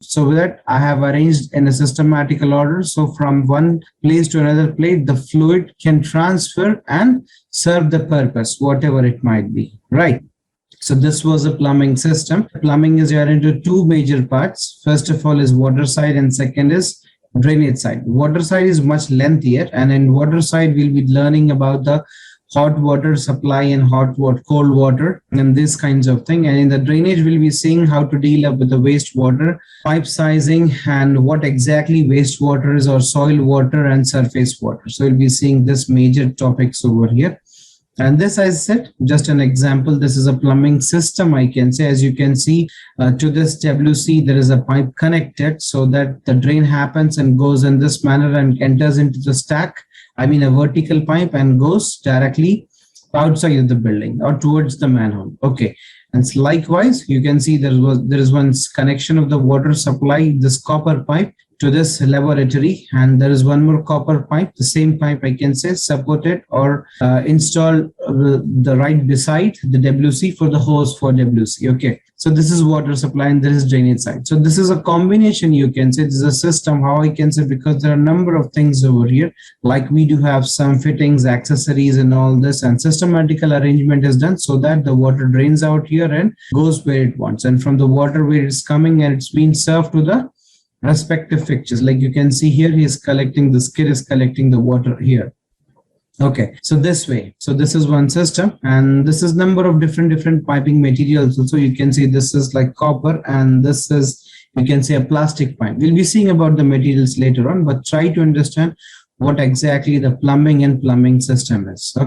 So with that, I have arranged in a systematical order. So from one place to another place, the fluid can transfer and serve the purpose, whatever it might be, right? So this was a plumbing system. Plumbing is divided into two major parts. First of all is water side and second is drainage side. Water side is much lengthier, and in water side we'll be learning about the hot water supply and cold water and this kinds of thing. And in the drainage we'll be seeing how to deal up with the wastewater, pipe sizing, and what exactly wastewater is, or soil water and surface water. So we'll be seeing this major topics over here. And this, I said, just an example. This is a plumbing system, I can say. As you can see, to this WC, there is a pipe connected so that the drain happens and goes in this manner and enters into the stack. I mean, a vertical pipe, and goes directly outside of the building or towards the manhole. Okay. And likewise, you can see there is one connection of the water supply, this copper pipe, to this laboratory, and there is one more copper pipe, the same pipe, I can say, supported or installed the right beside the WC for the hose for WC. Okay, so this is water supply and there is drainage side. So this is a combination, you can say. This is a system, how I can say, because there are a number of things over here, like we do have some fittings, accessories and all this, and systematical arrangement is done so that the water drains out here and goes where it wants, and from the water where it's coming and it's being served to the respective fixtures. Like you can see here, he is collecting, the skid is collecting the water here. Okay, so this way. So this is one system, and this is number of different piping materials. Also, you can see this is like copper, and this is, you can say, a plastic pipe. We'll be seeing about the materials later on, but try to understand what exactly the plumbing and plumbing system is. Okay.